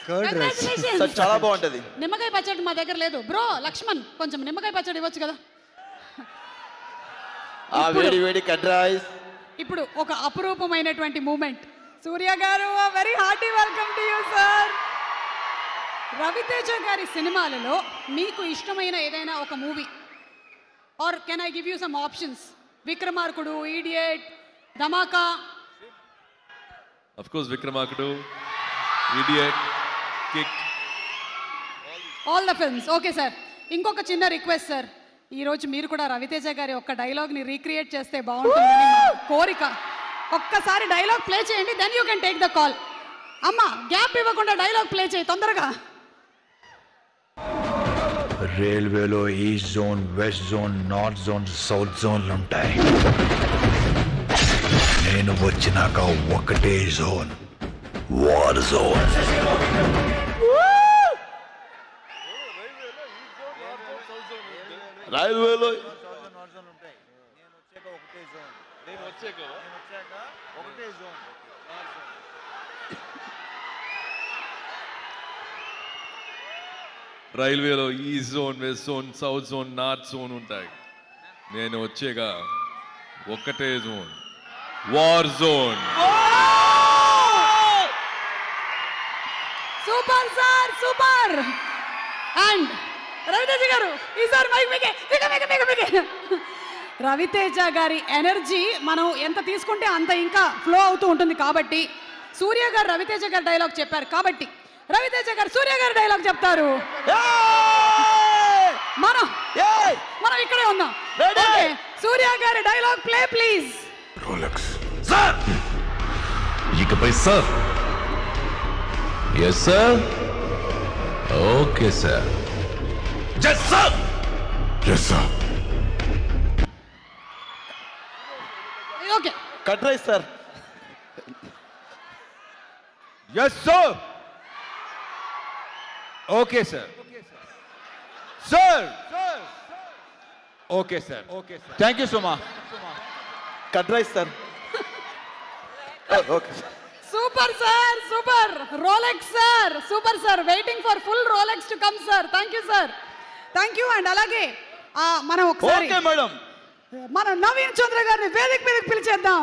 Congratulations. చాలా బాగుంటది. నిమ్మకాయ పచ్చడి మా దగ్గర లేదు బ్రో. లక్ష్మణ్ కొంచెం నిమ్మకాయ పచ్చడి ఇవ్వచ్చు కదా. వేడి వేడి కర్డ్ రైస్. ఇప్పుడు ఒక అపురూపమైనటువంటి మూమెంట్. సూర్య గారు very hearty welcome to you sir. Raviteja గారి సినిమాలలో మీకు ఇష్టమైన ఏదైనా ఒక movie or can I give you some options? Vikramarkudu, Idiot, Dhamaka. Of course, Vikramakudu, Idiot, Kick. All the films. Okay sir, ఇంకొక చిన్న రిక్వెస్ట్ సార్. ఈరోజు మీరు కూడా రవితేజ గారి ఒక్క డైలాగ్ని రీక్రియేట్ చేస్తే బాగుంటుందని మా కోరిక. ఒక్కసారి డైలాగ్ ప్లే చేయండి, then you can take the call. అమ్మ గ్యాప్ ఇవ్వకుండా డైలాగ్ ప్లే చేయి తొందరగా. రైల్వేలో east zone, west zone, north zone, south జోన్లు ఉంటాయి. నేను వచ్చినాక ఒకటే జోన్, వార్ జోన్. రైల్వేలో రైల్వేలో east zone, west zone, south zone, north zone ఉంటాయి. నేను వచ్చాక ఒక్కటే zone, war zone. Super sir, super. And Raviteja గారు ఈసారి మైక్ మీకే. రవితేజ గారి ఎనర్జీ మనం ఎంత తీసుకుంటే అంత ఇంకా ఫ్లో అవుతూ ఉంటుంది. కాబట్టి సూర్య గారు రవితేజ గారు డైలాగ్ చెప్పారు కాబట్టి రవితేజ గారు సూర్య గారు డైలాగ్ చెప్తారు. మనం ఇక్కడే ఉన్నాం. సూర్య గారి dialogue play please. Rolex sir. ఇకపై sir. Yes sir. Okay sir. జస్ sir. Yes sir. Okay curd rice sir. Yes, sir. Okay, sir. Sir. Okay, sir. Thank you so much. Curd rice sir. Okay sir. Super sir, super. Rolex sir, super sir. Waiting for full Rolex to come sir. Thank you sir, thank you. And అలాగే మనం ఒకసారి okay madam, మన నవీన్ చంద్ర గారిని వేదిక మీదకి పిలిచేద్దాం.